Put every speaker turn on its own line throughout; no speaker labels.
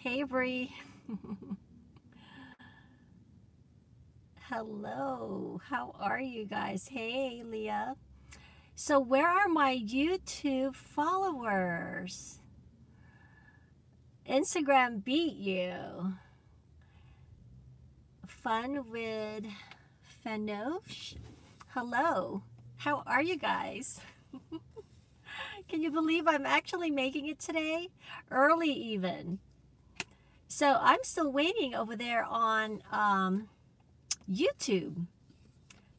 Hey, Bree. Hello. How are you guys? Hey, Leah. So, where are my YouTube followers? Instagram beat you. Fun with Fanosh. Hello. How are you guys? Can you believe I'm actually making it today? Early, even. So, I'm still waiting over there on YouTube.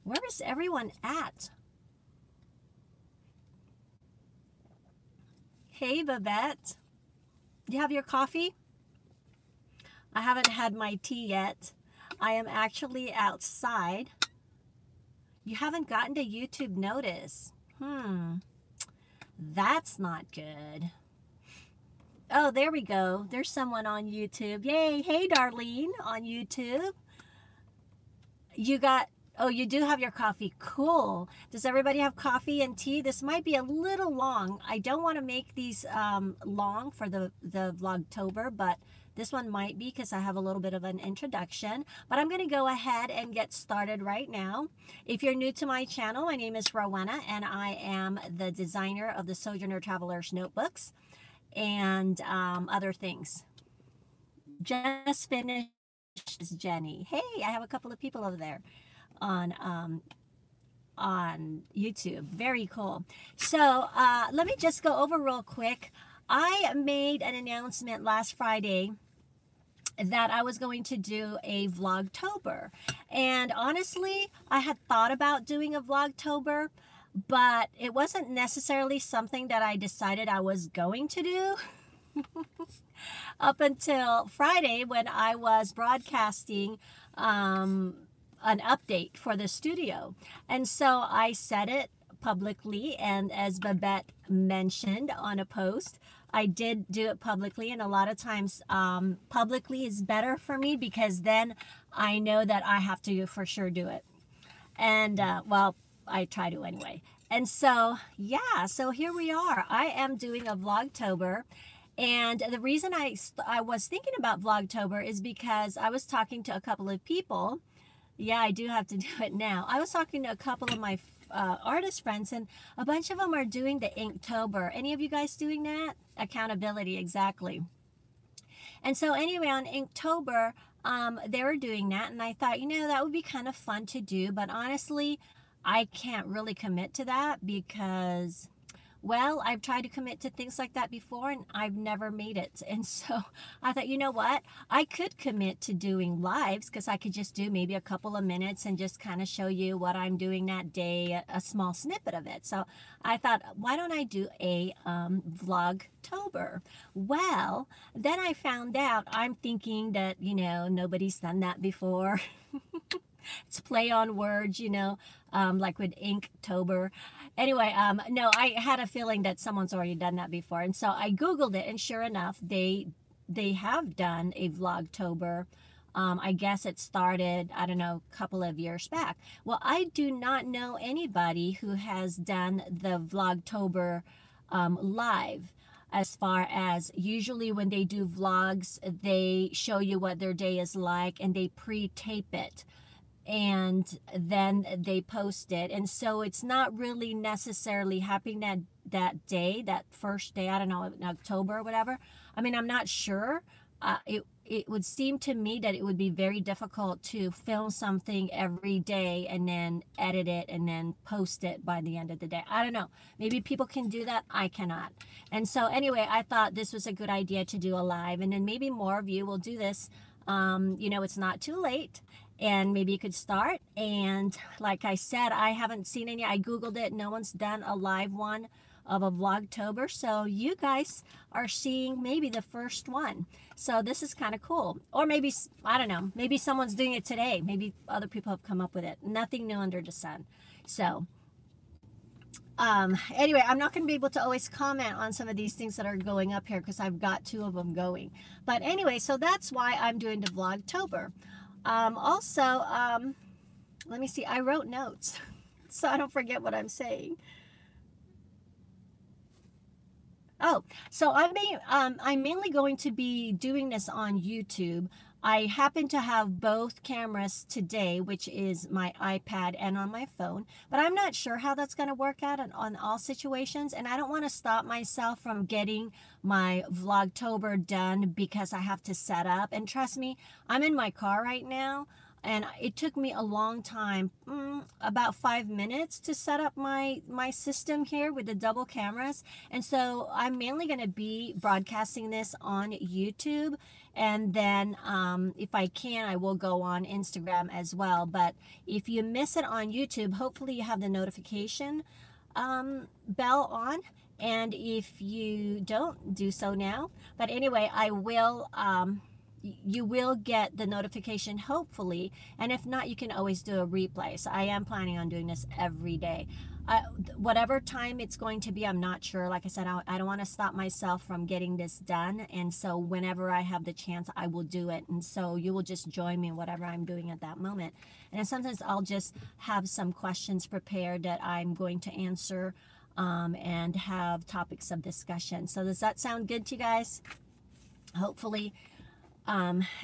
Where is everyone at? Hey, Babette. Do you have your coffee? I haven't had my tea yet. I am actually outside. You haven't gotten to YouTube notice. That's not good. Oh, there we go. There's someone on YouTube. Yay. Hey, Darlene on YouTube. You got, oh, you do have your coffee. Cool. Does everybody have coffee and tea? This might be a little long. I don't want to make these long for the Vlogtober, but this one might be because I have a little bit of an introduction. But I'm going to go ahead and get started right now. If you're new to my channel, my name is Rowena, and I am the designer of the Sojourner Traveler's Notebooks and other things. Just finished Jenny. Hey, I have a couple of people over there on YouTube. Very cool. So let me just go over real quick. I made an announcement last Friday that I was going to do a Vlogtober. And honestly, I had thought about doing a Vlogtober, but it wasn't necessarily something that I decided I was going to do. Up until Friday when I was broadcasting an update for the studio. And so I said it publicly, and as Babette mentioned on a post, I did do it publicly, and a lot of times publicly is better for me because then I know that I have to for sure do it. And well, I try to anyway. And so, yeah, so here we are. I am doing a Vlogtober. And the reason I was thinking about Vlogtober is because I was talking to a couple of people. Yeah, I do have to do it now. I was talking to a couple of my artist friends, and a bunch of them are doing the Inktober. Any of you guys doing that? Accountability, exactly. And so anyway, on Inktober, they were doing that, and I thought, that would be kind of fun to do. But honestly, I can't really commit to that because, well, I've tried to commit to things like that before and I've never made it. And so I thought, you know what? I could commit to doing lives because I could just do maybe a couple of minutes and just kind of show you what I'm doing that day, a small snippet of it. So I thought, why don't I do a Vlogtober? Well, then I found out, I'm thinking that, nobody's done that before. It's play on words, like with Inktober. Anyway, no, I had a feeling that someone's already done that before. And so I Googled it, and sure enough, they have done a Vlogtober. I guess it started, I don't know, a couple of years back. Well, I do not know anybody who has done the Vlogtober live. As far as usually when they do vlogs, they show you what their day is like and they pre-tape it, and then they post it. And so it's not really necessarily happening that day, that first day, I don't know, in October or whatever. I mean, I'm not sure. It would seem to me that it would be very difficult to film something every day and then edit it and then post it by the end of the day. I don't know. Maybe people can do that. I cannot. And so anyway, I thought this was a good idea to do a live, and then maybe more of you will do this. It's not too late, and maybe you could start. And like I said, I haven't seen any. I Googled it. No one's done a live one of a Vlogtober. So you guys are seeing maybe the first one. So this is kind of cool. Or maybe, I don't know, maybe someone's doing it today. Maybe other people have come up with it. Nothing new under the sun. So anyway, I'm not going to be able to always comment on some of these things that are going up here because I've got two of them going. But anyway, so that's why I'm doing the Vlogtober. Also, let me see, I wrote notes so I don't forget what I'm saying. Oh, so I'm mainly going to be doing this on YouTube. I happen to have both cameras today, which is my iPad and on my phone, but I'm not sure how that's going to work out on all situations, and I don't want to stop myself from getting my Vlogtober done because I have to set up. And trust me, I'm in my car right now, and it took me a long time, about 5 minutes, to set up my system here with the double cameras. And so I'm mainly going to be broadcasting this on YouTube, and then if I can, I will go on Instagram as well. But if you miss it on YouTube, hopefully you have the notification bell on, and if you don't, do so now. But anyway, I will you will get the notification, hopefully, and if not, you can always do a replay. So I am planning on doing this every day. Whatever time it's going to be, I'm not sure. Like I said, I don't want to stop myself from getting this done, and so whenever I have the chance, I will do it. And so you will just join me in whatever I'm doing at that moment. And then sometimes I'll just have some questions prepared that I'm going to answer, and have topics of discussion. So does that sound good to you guys? Hopefully.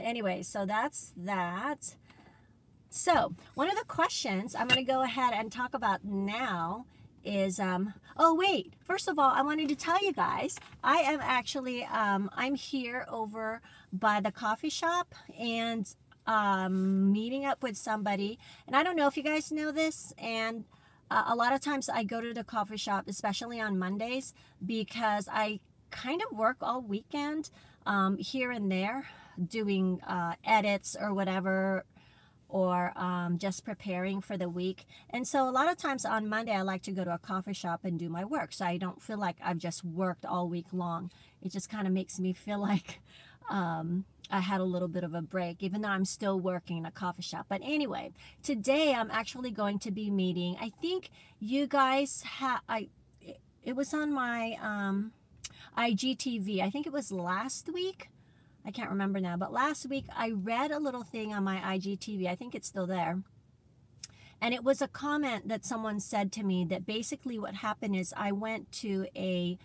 Anyway, so that's that. So one of the questions I'm going to go ahead and talk about now is, oh wait, first of all, I wanted to tell you guys, I am actually, I'm here over by the coffee shop, and meeting up with somebody. And I don't know if you guys know this, and a lot of times I go to the coffee shop, especially on Mondays, because I kind of work all weekend, here and there, doing edits or whatever, or just preparing for the week. And so a lot of times on Monday, I like to go to a coffee shop and do my work, so I don't feel like I've just worked all week long. It just kind of makes me feel like I had a little bit of a break, even though I'm still working in a coffee shop. But anyway, today I'm actually going to be meeting, I think you guys it was on my IGTV. I think it was last week. I can't remember now, but last week I read a little thing on my IGTV. I think it's still there. And it was a comment that someone said to me that basically what happened is I went to a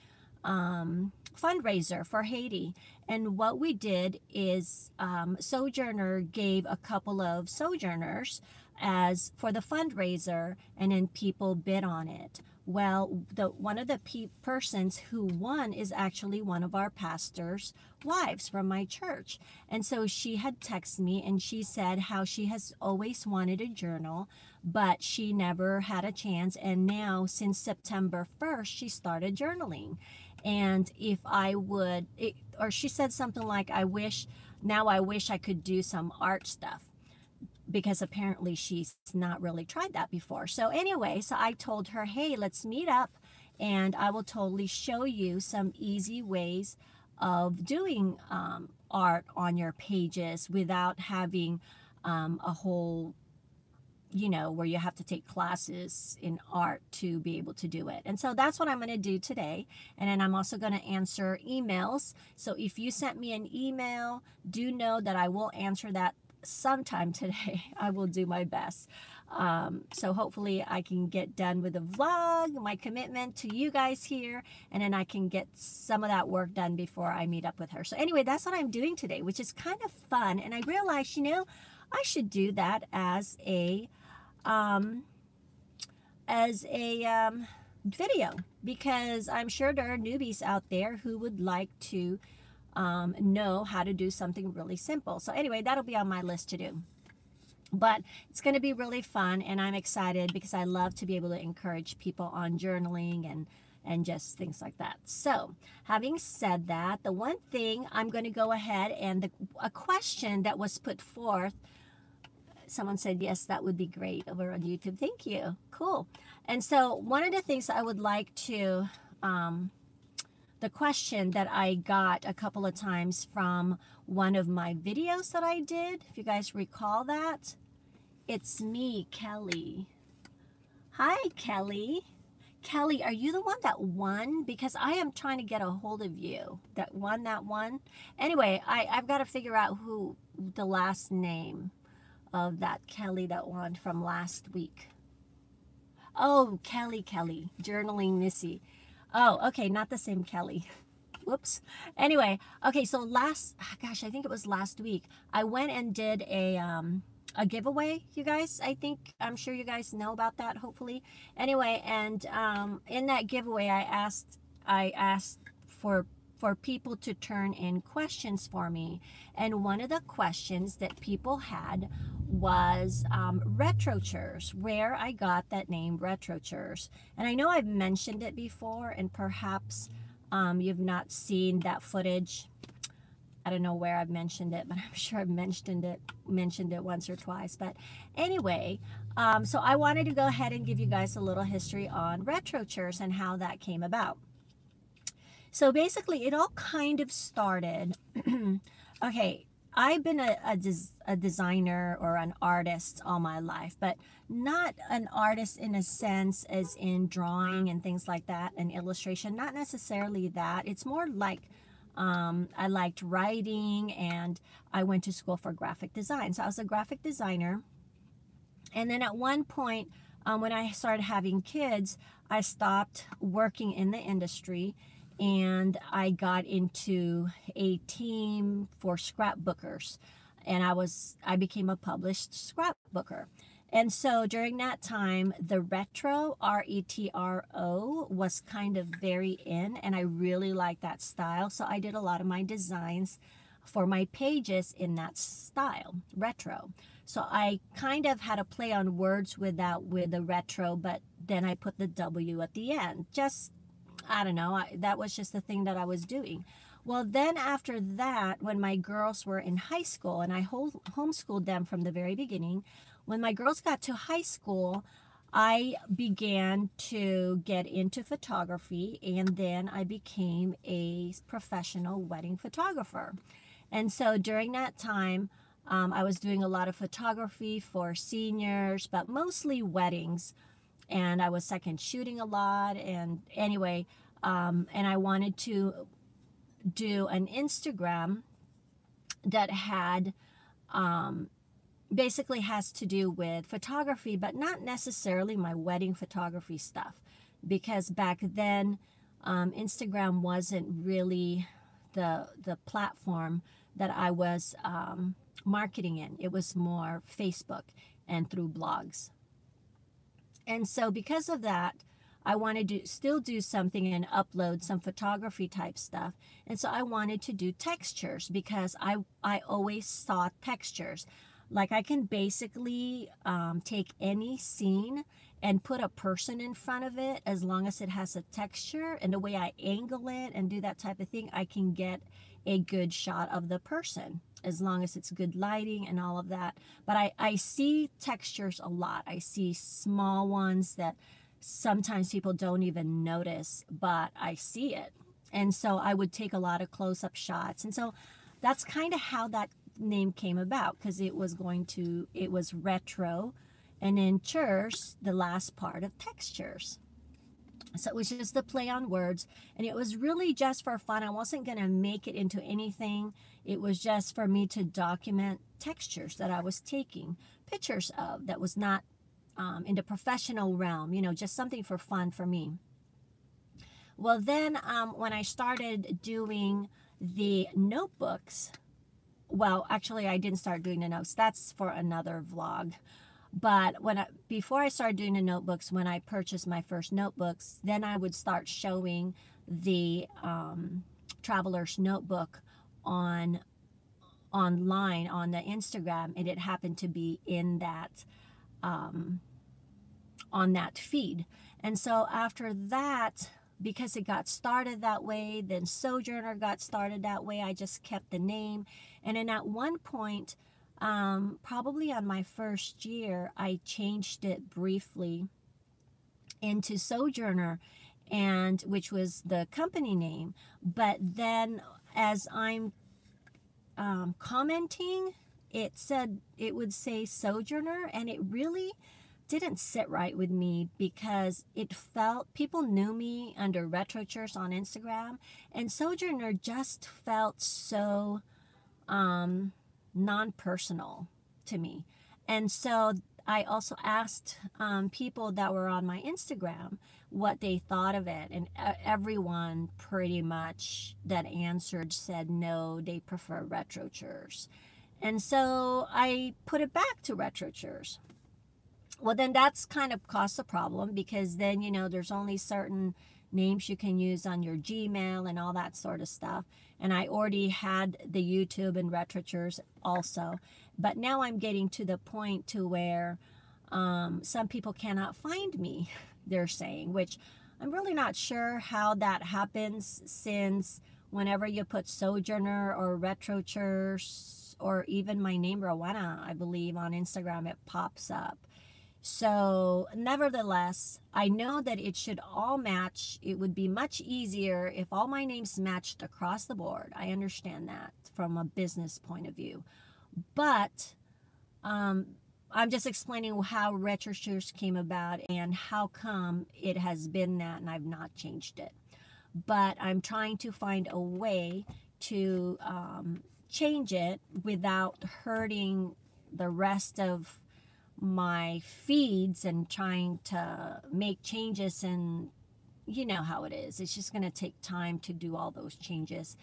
fundraiser for Haiti. And what we did is Sojourner gave a couple of Sojourners as for the fundraiser, and then people bid on it. Well, one of the persons who won is actually one of our pastor's wives from my church. And so she had texted me, and she said how she has always wanted a journal, but she never had a chance. And now since September 1st, she started journaling. And if I would, or she said something like, I wish I could do some art stuff, because apparently she's not really tried that before. So anyway, so I told her, hey, let's meet up, and I will totally show you some easy ways of doing art on your pages without having a whole, where you have to take classes in art to be able to do it. And so that's what I'm going to do today. And then I'm also going to answer emails. So if you sent me an email, do know that I will answer that sometime today. I will do my best. So hopefully I can get done with the vlog, my commitment to you guys here, and then I can get some of that work done before I meet up with her. So anyway, that's what I'm doing today, which is kind of fun. And I realized, I should do that as a video, because I'm sure there are newbies out there who would like to know how to do something really simple. So anyway, that'll be on my list to do. But it's going to be really fun, and I'm excited because I love to be able to encourage people on journaling and just things like that. So having said that, the one thing I'm going to go ahead and a question that was put forth, someone said, yes, that would be great over on YouTube. Thank you. Cool. And so one of the things I would like to, the question that I got a couple of times from one of my videos that I did, if you guys recall that, it's me, Kelly. Hi, Kelly. Kelly, are you the one that won? Because I am trying to get a hold of you. That won. Anyway, I've got to figure out who the last name of that Kelly that won from last week. Oh, Kelly, Journaling Missy. Oh, okay, not the same Kelly. Whoops. Anyway, okay, so gosh, I think it was last week, I went and did a giveaway, you guys. I'm sure you guys know about that, hopefully. Anyway, and in that giveaway, I asked for people to turn in questions for me. And one of the questions that people had was Retrowtures, where I got that name Retrowtures. And I know I've mentioned it before, and perhaps you've not seen that footage. I don't know where I've mentioned it, but I'm sure I've mentioned it once or twice. But anyway, so I wanted to go ahead and give you guys a little history on Retrowtures and how that came about. So basically, it all kind of started. Okay, I've been a designer or an artist all my life, but not an artist in a sense as in drawing and things like that, and illustration. Not necessarily that. It's more like I liked writing, and I went to school for graphic design. So I was a graphic designer. And then at one point, when I started having kids, I stopped working in the industry, and I got into a team for scrapbookers, and I became a published scrapbooker. And so during that time, the retro, R-E-T-R-O, was kind of very in, and I really liked that style. So I did a lot of my designs for my pages in that style, retro. So I kind of had a play on words with the retro, but then I put the W at the end. Just, I don't know, that was just the thing that I was doing. Well, then after that, when my girls were in high school, and I homeschooled them from the very beginning, when my girls got to high school, I began to get into photography, and then I became a professional wedding photographer. And so during that time, I was doing a lot of photography for seniors, but mostly weddings. And I was second shooting a lot. And anyway, and I wanted to do an Instagram that had basically has to do with photography, but not necessarily my wedding photography stuff, because back then Instagram wasn't really the platform that I was marketing in. It was more Facebook and through blogs. And so because of that, I wanted to still do something and upload some photography type stuff. And so I wanted to do textures, because I always saw textures. Like I can basically take any scene and put a person in front of it, as long as it has a texture, and the way I angle it and do that type of thing, I can get a good shot of the person, as long as it's good lighting and all of that. But I see textures a lot. I see small ones that sometimes people don't even notice, but I see it. And so I would take a lot of close-up shots. And so that's kind of how that name came about, because it was retro, and then chures, the last part of textures. So it was just a play on words, and it was really just for fun. I wasn't going to make it into anything. It was just for me to document textures that I was taking pictures of, that was not in the professional realm, just something for fun for me. Well, then when I started doing the notebooks, well, actually, I didn't start doing the notes. That's for another vlog. But before I started doing the notebooks, when I purchased my first notebooks, then I would start showing the Traveler's Notebook online on the Instagram, and it happened to be in that on that feed. And so after that, because it got started that way, then Sojourner got started that way, I just kept the name. And then at one point, probably on my first year, I changed it briefly into Sojourner, and which was the company name. But then as I'm commenting, it would say Sojourner, and it really didn't sit right with me, because people knew me under Retrowtures on Instagram, and Sojourner just felt so non-personal to me. And so I also asked people that were on my Instagram what they thought of it, and everyone pretty much that answered said no, they prefer Retrowtures. And so I put it back to Retrowtures. Well, then that's kind of caused a problem, because then, you know, there's only certain names you can use on your Gmail and all that sort of stuff. And I already had the YouTube and Retrowtures also. But now I'm getting to the point to where some people cannot find me, they're saying, which I'm really not sure how that happens, since whenever you put Sojourner or Retrowtures or even my name, Rowena, I believe, on Instagram, it pops up. So nevertheless, I know that it should all match. It would be much easier if all my names matched across the board. I understand that from a business point of view. But I'm just explaining how Retrowtures came about and how come it has been that and I've not changed it. But I'm trying to find a way to change it without hurting the rest of my feeds and trying to make changes. And you know how it is. It's just going to take time to do all those changes.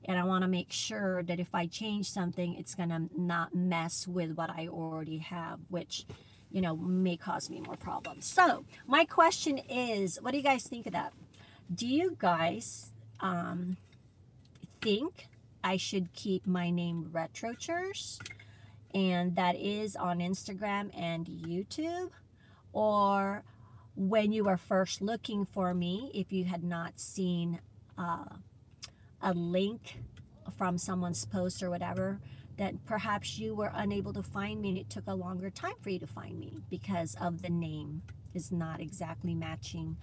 And I want to make sure that if I change something, it's going to not mess with what I already have, which, you know, may cause me more problems. So my question is, what do you guys think of that? Do you guys think I should keep my name Retrowtures, and that is on Instagram and YouTube? Or when you were first looking for me, if you had not seen a link from someone's post or whatever, that perhaps you were unable to find me and it took a longer time for you to find me because of the name is not exactly matching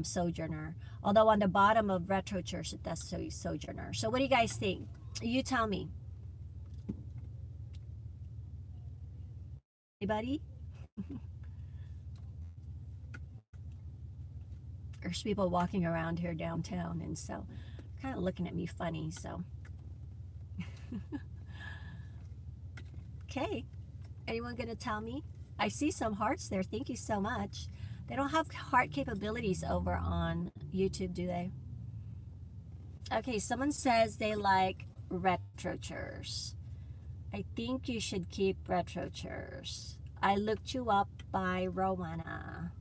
Sojourner. Although on the bottom of Retrowtures it does say Sojourner. So what do you guys think? You tell me. Anybody? There's people walking around here downtown, and so kind of looking at me funny, so. Okay, anyone gonna tell me? I see some hearts there. Thank you so much. They don't have heart capabilities over on YouTube, do they? Okay, someone says they like Retrowtures. I think you should keep Retrowtures. I looked you up by Rowena.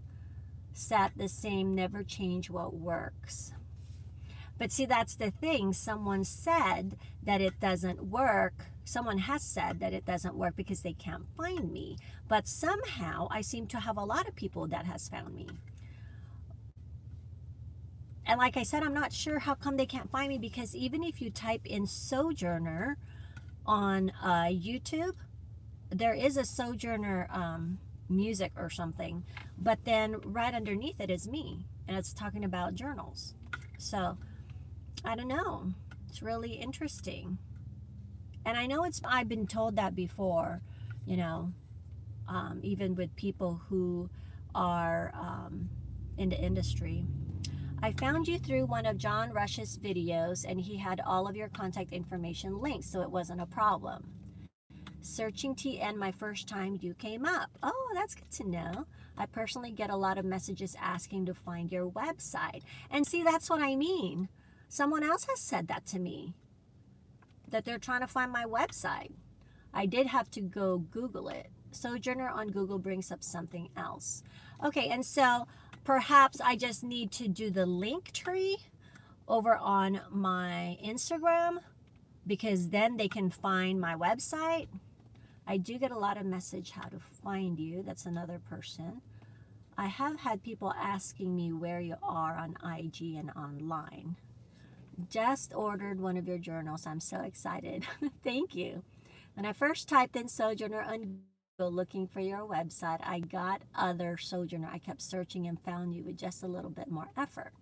Sat the same, never change what works. But see, that's the thing. Someone said that it doesn't work. Someone has said that it doesn't work because they can't find me. But somehow I seem to have a lot of people that has found me. And like I said, I'm not sure how come they can't find me, because even if you type in Sojourner on YouTube, there is a Sojourner music or something, but then right underneath it is me, and it's talking about journals. So I don't know, it's really interesting. And I know I've been told that before, you know, even with people who are in the industry. I found you through one of John Rush's videos, and he had all of your contact information linked, so it wasn't a problem. Searching TN my first time, you came up. Oh, that's good to know. I personally get a lot of messages asking to find your website. And see, that's what I mean. Someone else has said that to me, that they're trying to find my website. I did have to go Google it. Sojourner on Google brings up something else. Okay, and so perhaps I just need to do the link tree over on my Instagram, because then they can find my website. I do get a lot of message how to find you. That's another person. I have had people asking me where you are on IG and online. Just ordered one of your journals. I'm so excited. Thank you. When I first typed in Sojourner on Google looking for your website, I got other Sojourner. I kept searching and found you with just a little bit more effort.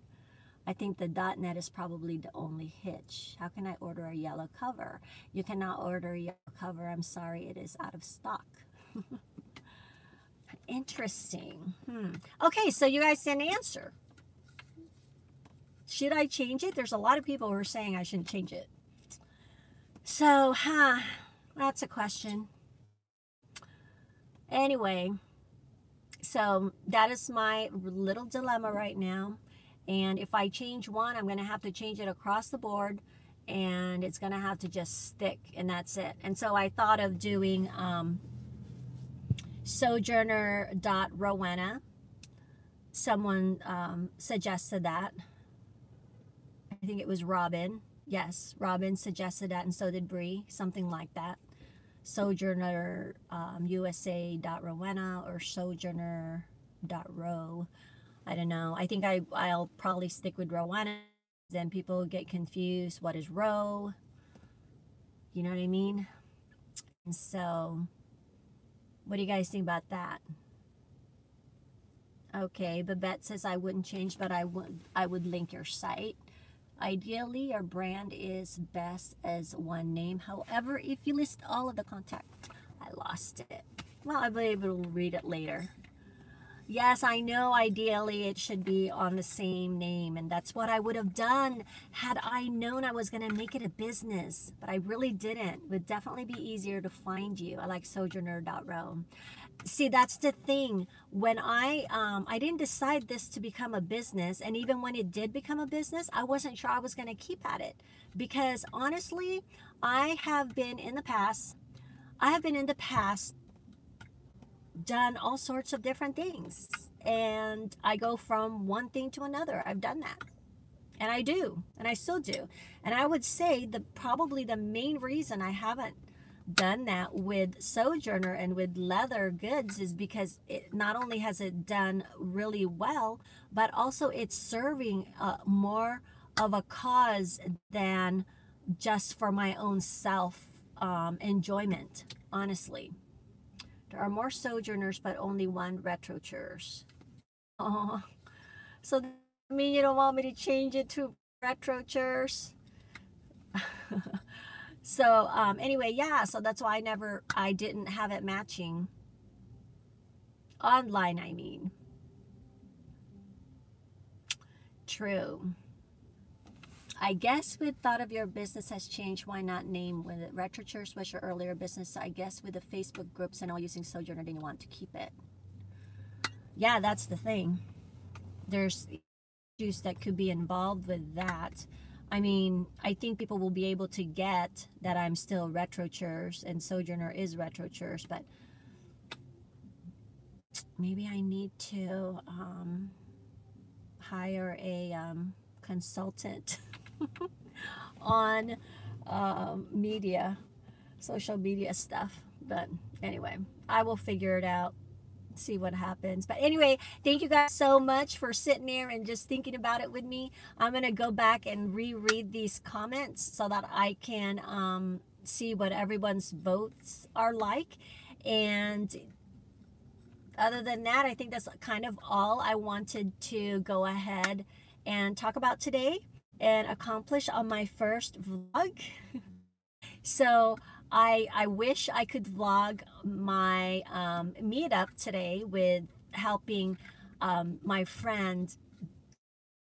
I think the .net is probably the only hitch. How can I order a yellow cover? You cannot order a yellow cover. I'm sorry, it is out of stock. Interesting. Okay, so you guys didn't answer. Should I change it? There's a lot of people who are saying I shouldn't change it. So, that's a question. Anyway, so that is my little dilemma right now. And if I change one, I'm going to have to change it across the board, and it's going to have to just stick, and that's it. And so I thought of doing sojourner.rowena. Someone suggested that. I think it was Robin. Yes, Robin suggested that, and so did Bree, something like that. Sojourner USA.rowena or sojourner.row. I don't know. I think I'll probably stick with Rowena. Then people get confused. What is row? You know what I mean? And so, what do you guys think about that? Okay, Babette says I wouldn't change, but I would link your site. Ideally, your brand is best as one name. However, if you list all of the contact, I lost it. Well, I'll be able to read it later. Yes, I know ideally it should be on the same name, and that's what I would have done had I known I was going to make it a business, but I really didn't. It would definitely be easier to find you. I like sojourner.row. See, that's the thing. When I didn't decide this to become a business, and even when it did become a business, I wasn't sure I was going to keep at it, because honestly, I have been in the past done all sorts of different things, and I go from one thing to another. I've done that, and I do, and I still do. And I would say probably the main reason I haven't done that with Sojourner and with leather goods is because it not only has it done really well, but also it's serving more of a cause than just for my own self enjoyment, honestly. There are more Sojourners, but only one Retrowtures. Oh, so that mean you don't want me to change it to Retrowtures? So anyway, yeah, so that's why I didn't have it matching online, I mean. True. I guess with thought of your business has changed, why not name when Retrowtures was your earlier business? I guess with the Facebook groups and all using Sojourner, didn't want to keep it. Yeah, that's the thing. There's issues that could be involved with that. I mean, I think people will be able to get that I'm still Retrowtures and Sojourner is Retrowtures, but maybe I need to hire a consultant on social media stuff. But anyway, I will figure it out, see what happens. But anyway, thank you guys so much for sitting there and just thinking about it with me. I'm going to go back and reread these comments so that I can see what everyone's votes are like. And other than that, I think that's kind of all I wanted to go ahead and talk about today and accomplish on my first vlog. So I wish I could vlog my meetup today with helping my friend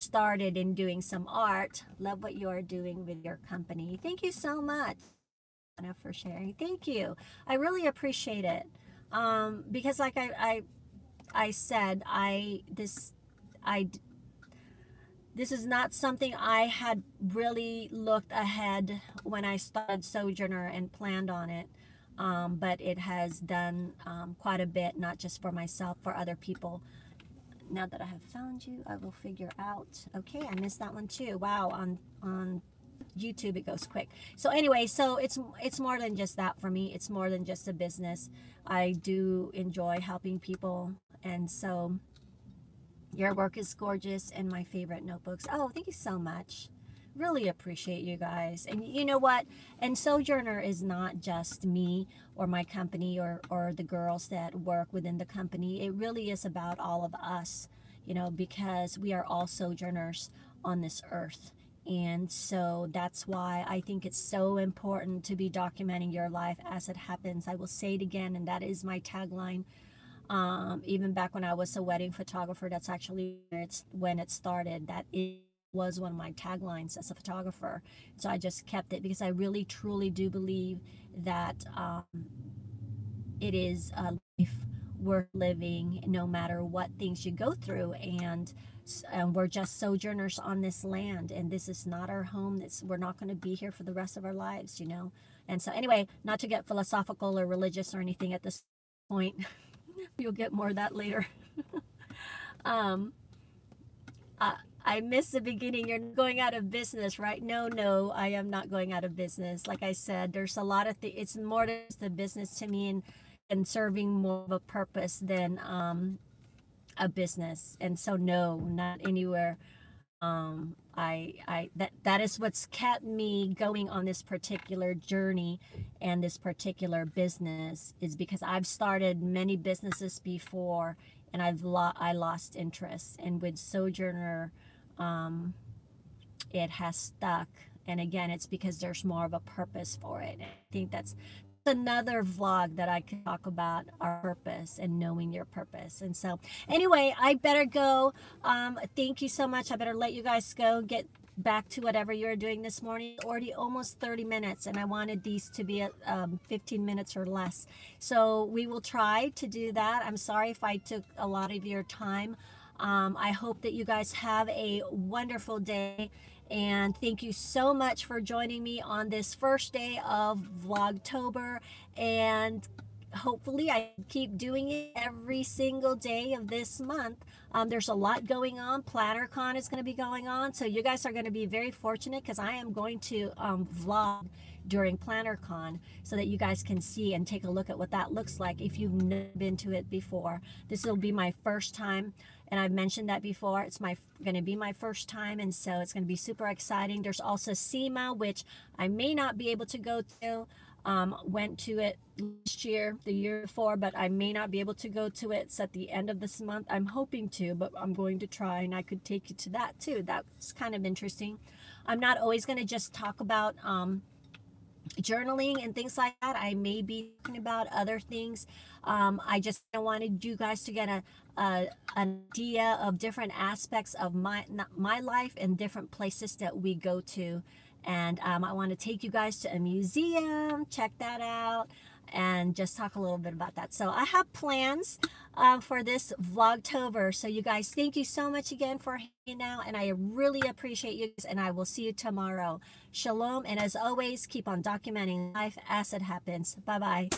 started in doing some art. Love what you're doing with your company. Thank you so much, Anna, for sharing. Thank you. I really appreciate it. Because like I said, this is not something I had really looked ahead when I started Sojourner and planned on it, but it has done quite a bit, not just for myself, for other people. Now that I have found you, I will figure out. Okay, I missed that one too. Wow, on YouTube it goes quick. So anyway, so it's more than just that for me. It's more than just a business. I do enjoy helping people, and so your work is gorgeous and my favorite notebooks. Oh, thank you so much. Really appreciate you guys. And you know what? And Sojourner is not just me or my company or the girls that work within the company. It really is about all of us, you know, because we are all sojourners on this earth. And so that's why I think it's so important to be documenting your life as it happens. I will say it again, and that is my tagline. Even back when I was a wedding photographer, that's actually when it started. That was one of my taglines as a photographer. So I just kept it because I really truly do believe that it is a life worth living no matter what things you go through. And we're just sojourners on this land, and this is not our home. We're not going to be here for the rest of our lives, you know. And so anyway, not to get philosophical or religious or anything at this point. You'll get more of that later. um, I missed the beginning. You're going out of business, right? No, I am not going out of business. Like I said, there's a lot of things. It's more than just the business to me, and serving more of a purpose than a business. And so no, not anywhere. That is what's kept me going on this particular journey and this particular business, is because I've started many businesses before, and I lost interest. And with Sojourner, it has stuck. And again, it's because there's more of a purpose for it. And I think that's another vlog that I could talk about, our purpose and knowing your purpose. And so anyway, I better go. Thank you so much. I better let you guys go, get back to whatever you're doing this morning. Already almost 30 minutes, and I wanted these to be at 15 minutes or less. So we will try to do that. I'm sorry if I took a lot of your time. I hope that you guys have a wonderful day. And thank you so much for joining me on this first day of Vlogtober. And hopefully I keep doing it every single day of this month. There's a lot going on. PlannerCon is going to be going on. So you guys are going to be very fortunate, because I am going to vlog during PlannerCon, so that you guys can see and take a look at what that looks like if you've never been to it before. This will be my first time. And I've mentioned that before. It's going to be my first time, and so it's going to be super exciting. There's also SEMA, which I may not be able to go to. Went to it last year, the year before, but I may not be able to go to it. It's at the end of this month. I'm hoping to, but I'm going to try, and I could take you to that too. That's kind of interesting. I'm not always going to just talk about journaling and things like that. I may be talking about other things. I just wanted you guys to get an idea of different aspects of my life and different places that we go to. And I want to take you guys to a museum, check that out, and just talk a little bit about that. So I have plans for this Vlogtober. So you guys, thank you so much again for hanging out, and I really appreciate you guys, and I will see you tomorrow. Shalom, and as always, keep on documenting life as it happens. Bye-bye.